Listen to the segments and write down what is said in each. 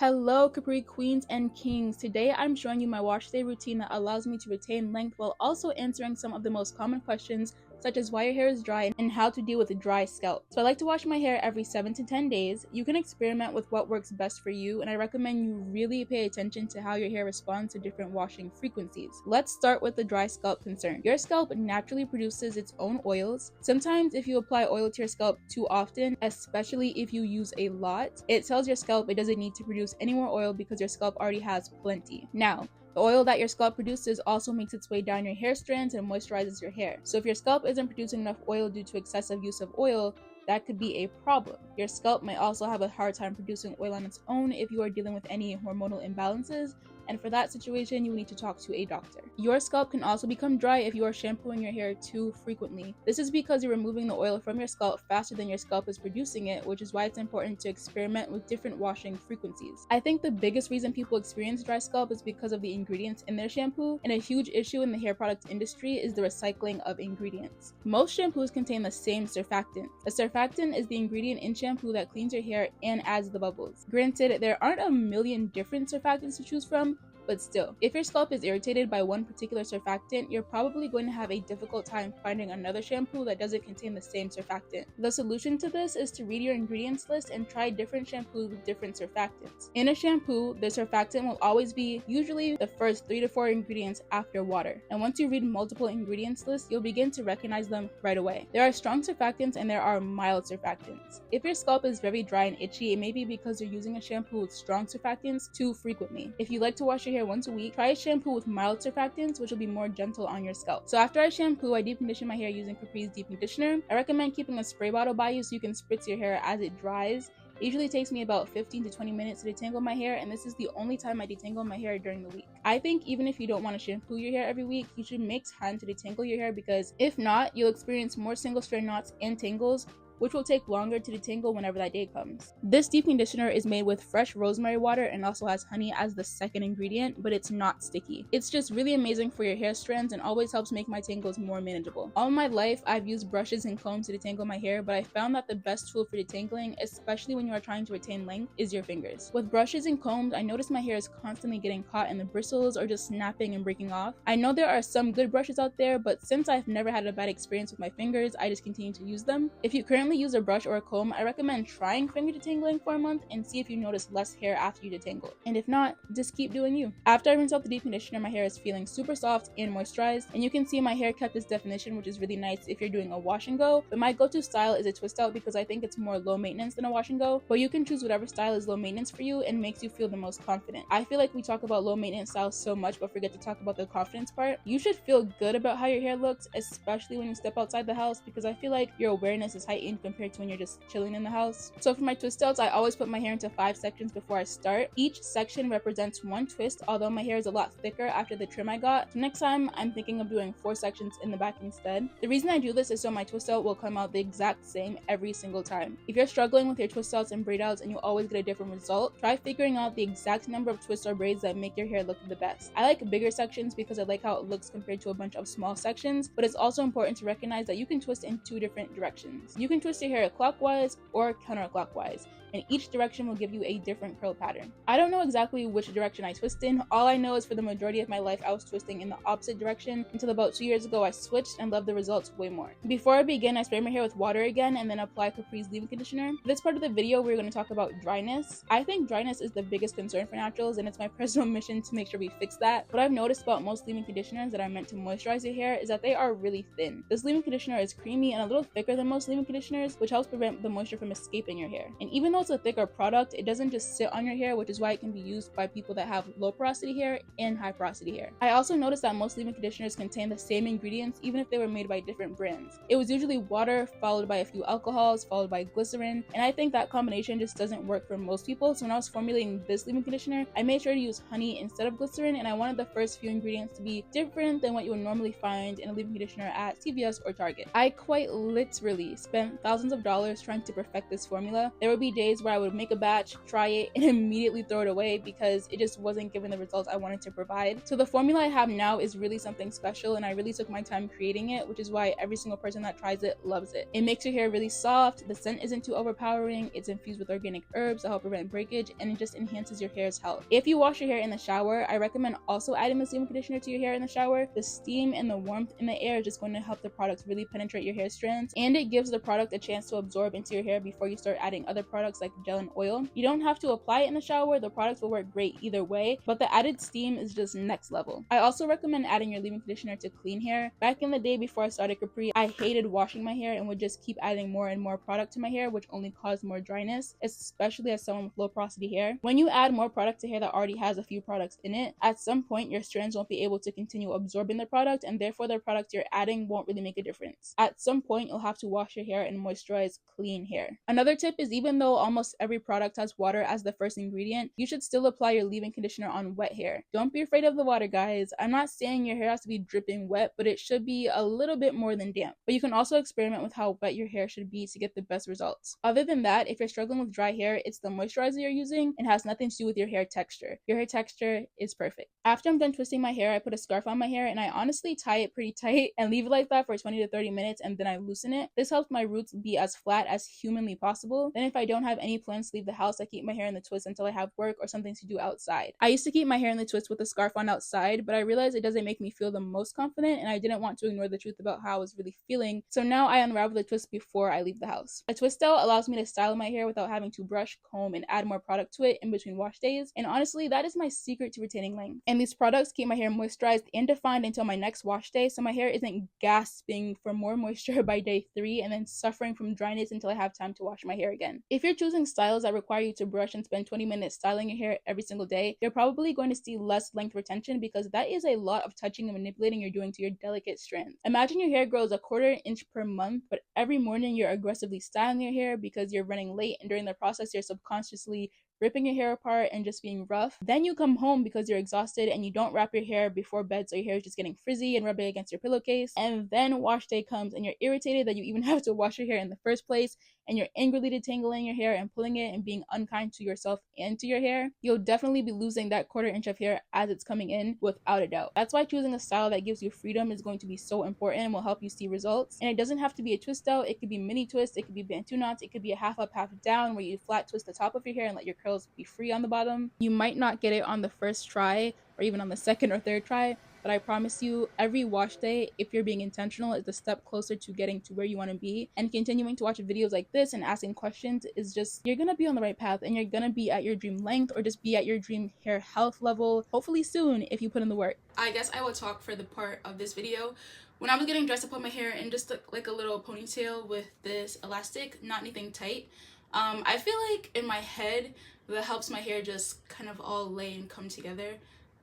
Hello Capri Queens and Kings. Today I'm showing you my wash day routine that allows me to retain length while also answering some of the most common questions such as why your hair is dry and how to deal with a dry scalp. So I like to wash my hair every 7 to 10 days. You can experiment with what works best for you, and I recommend you really pay attention to how your hair responds to different washing frequencies. Let's start with the dry scalp concern. Your scalp naturally produces its own oils. Sometimes if you apply oil to your scalp too often, especially if you use a lot, it tells your scalp it doesn't need to produce any more oil because your scalp already has plenty. Now, the oil that your scalp produces also makes its way down your hair strands and moisturizes your hair. So if your scalp isn't producing enough oil due to excessive use of oil, that could be a problem. Your scalp might also have a hard time producing oil on its own if you are dealing with any hormonal imbalances, and for that situation, you will need to talk to a doctor. Your scalp can also become dry if you are shampooing your hair too frequently. This is because you're removing the oil from your scalp faster than your scalp is producing it, which is why it's important to experiment with different washing frequencies. I think the biggest reason people experience dry scalp is because of the ingredients in their shampoo, and a huge issue in the hair product industry is the recycling of ingredients. Most shampoos contain the same surfactant. A surfactant is the ingredient in shampoo that cleans your hair and adds the bubbles. Granted, there aren't a million different surfactants to choose from, but still, if your scalp is irritated by one particular surfactant, you're probably going to have a difficult time finding another shampoo that doesn't contain the same surfactant. The solution to this is to read your ingredients list and try different shampoos with different surfactants. In a shampoo, the surfactant will always be usually the first 3 to 4 ingredients after water. And once you read multiple ingredients lists, you'll begin to recognize them right away. There are strong surfactants and there are mild surfactants. If your scalp is very dry and itchy, it may be because you're using a shampoo with strong surfactants too frequently. If you like to wash your hair once a week, try a shampoo with mild surfactants, which will be more gentle on your scalp. So after I shampoo, I deep condition my hair using Capri's deep conditioner. I recommend keeping a spray bottle by you so you can spritz your hair as it dries. It usually takes me about 15 to 20 minutes to detangle my hair, and this is the only time I detangle my hair during the week. I think even if you don't want to shampoo your hair every week, you should make time to detangle your hair, because if not, you'll experience more single strand knots and tangles, which will take longer to detangle whenever that day comes. This deep conditioner is made with fresh rosemary water and also has honey as the second ingredient, but it's not sticky. It's just really amazing for your hair strands and always helps make my tangles more manageable. All my life, I've used brushes and combs to detangle my hair, but I found that the best tool for detangling, especially when you are trying to retain length, is your fingers. With brushes and combs, I notice my hair is constantly getting caught in the bristles or just snapping and breaking off. I know there are some good brushes out there, but since I've never had a bad experience with my fingers, I just continue to use them. If you currently use a brush or a comb, I recommend trying finger detangling for a month and see if you notice less hair after you detangle. And if not, just keep doing you. After I rinse out the deep conditioner, my hair is feeling super soft and moisturized, and you can see my hair kept its definition, which is really nice if you're doing a wash and go. But my go-to style is a twist out because I think it's more low maintenance than a wash and go, but you can choose whatever style is low maintenance for you and makes you feel the most confident. I feel like we talk about low maintenance styles so much but forget to talk about the confidence part. You should feel good about how your hair looks, especially when you step outside the house, because I feel like your awareness is heightened compared to when you're just chilling in the house. So for my twist outs, I always put my hair into 5 sections before I start. Each section represents one twist, although my hair is a lot thicker after the trim I got. So next time, I'm thinking of doing 4 sections in the back instead. The reason I do this is so my twist out will come out the exact same every single time. If you're struggling with your twist outs and braid outs and you always get a different result, try figuring out the exact number of twists or braids that make your hair look the best. I like bigger sections because I like how it looks compared to a bunch of small sections, but it's also important to recognize that you can twist in 2 different directions. You can twist your hair clockwise or counterclockwise, and each direction will give you a different curl pattern. I don't know exactly which direction I twist in. All I know is for the majority of my life I was twisting in the opposite direction until about 2 years ago I switched and loved the results way more. Before I begin, I spray my hair with water again and then apply Capri's leave-in conditioner. For this part of the video, we're going to talk about dryness. I think dryness is the biggest concern for naturals, and it's my personal mission to make sure we fix that. What I've noticed about most leave-in conditioners that are meant to moisturize your hair is that they are really thin. This leave-in conditioner is creamy and a little thicker than most leave-in conditioners, which helps prevent the moisture from escaping your hair. And even though it's a thicker product, it doesn't just sit on your hair, which is why it can be used by people that have low porosity hair and high porosity hair. I also noticed that most leave-in conditioners contain the same ingredients even if they were made by different brands. It was usually water followed by a few alcohols followed by glycerin, and I think that combination just doesn't work for most people. So when I was formulating this leave-in conditioner, I made sure to use honey instead of glycerin, and I wanted the first few ingredients to be different than what you would normally find in a leave-in conditioner at CVS or Target. I quite literally spent thousands of dollars trying to perfect this formula. There would be days days where I would make a batch, try it, and immediately throw it away because it just wasn't giving the results I wanted to provide. So the formula I have now is really something special, and I really took my time creating it, which is why every single person that tries it loves it. It makes your hair really soft, the scent isn't too overpowering, it's infused with organic herbs to help prevent breakage, and it just enhances your hair's health. If you wash your hair in the shower, I recommend also adding the steam conditioner to your hair in the shower. The steam and the warmth in the air is just going to help the product really penetrate your hair strands, and it gives the product a chance to absorb into your hair before you start adding other products like gel and oil. You don't have to apply it in the shower, the products will work great either way, but the added steam is just next level. I also recommend adding your leave-in conditioner to clean hair. Back in the day before I started Capri, I hated washing my hair and would just keep adding more and more product to my hair, which only caused more dryness, especially as someone with low porosity hair. When you add more product to hair that already has a few products in it, at some point your strands won't be able to continue absorbing the product, and therefore the product you're adding won't really make a difference. At some point you'll have to wash your hair and moisturize clean hair. Another tip is, even though almost every product has water as the first ingredient, you should still apply your leave-in conditioner on wet hair. Don't be afraid of the water, guys. I'm not saying your hair has to be dripping wet, but it should be a little bit more than damp. But you can also experiment with how wet your hair should be to get the best results. Other than that, if you're struggling with dry hair, it's the moisturizer you're using and has nothing to do with your hair texture. Your hair texture is perfect. After I'm done twisting my hair, I put a scarf on my hair and I honestly tie it pretty tight and leave it like that for 20 to 30 minutes, and then I loosen it. This helps my roots be as flat as humanly possible. Then if I don't have any plans to leave the house, I keep my hair in the twist until I have work or something to do outside. I used to keep my hair in the twist with a scarf on outside, but I realized it doesn't make me feel the most confident, and I didn't want to ignore the truth about how I was really feeling. So now I unravel the twist before I leave the house. A twist out allows me to style my hair without having to brush, comb, and add more product to it in between wash days. And honestly, that is my secret to retaining length. And these products keep my hair moisturized and defined until my next wash day, so my hair isn't gasping for more moisture by day 3 and then suffering from dryness until I have time to wash my hair again. If you're choosing styles that require you to brush and spend 20 minutes styling your hair every single day, you're probably going to see less length retention because that is a lot of touching and manipulating you're doing to your delicate strands. Imagine your hair grows a quarter inch per month, but every morning you're aggressively styling your hair because you're running late, and during the process you're subconsciously ripping your hair apart and just being rough. Then you come home because you're exhausted and you don't wrap your hair before bed, so your hair is just getting frizzy and rubbing against your pillowcase. And then wash day comes and you're irritated that you even have to wash your hair in the first place, and you're angrily detangling your hair and pulling it and being unkind to yourself and to your hair. You'll definitely be losing that quarter inch of hair as it's coming in, without a doubt. That's why choosing a style that gives you freedom is going to be so important and will help you see results. And it doesn't have to be a twist out, it could be mini twist, it could be bantu knots, it could be a half up, half down where you flat twist the top of your hair and let your curls be free on the bottom. You might not get it on the first try or even on the second or third try, but I promise you, every wash day, if you're being intentional, is a step closer to getting to where you want to be. And continuing to watch videos like this and asking questions is just, you're gonna be on the right path and you're gonna be at your dream length or just be at your dream hair health level, hopefully soon, if you put in the work. I guess I will talk for the part of this video. When I was getting dressed, I put my hair in just like a little ponytail with this elastic, not anything tight. I feel like in my head, that helps my hair just kind of all lay and come together.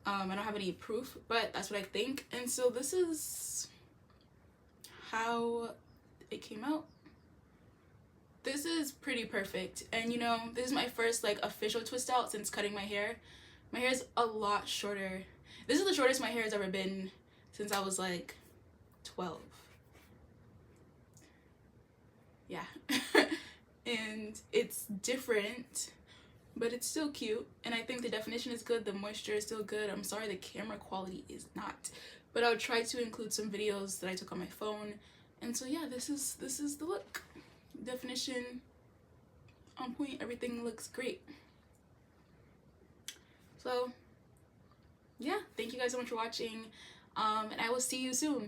I don't have any proof, but that's what I think. And so this is how it came out. This is pretty perfect. And you know, this is my first like official twist out since cutting my hair. My hair is a lot shorter. This is the shortest my hair has ever been since I was like 12. Yeah. And it's different, but it's still cute, and I think the definition is good, the moisture is still good. I'm sorry the camera quality is not, but I'll try to include some videos that I took on my phone. And so yeah, this is the look. Definition on point, everything looks great. So yeah, thank you guys so much for watching, and I will see you soon.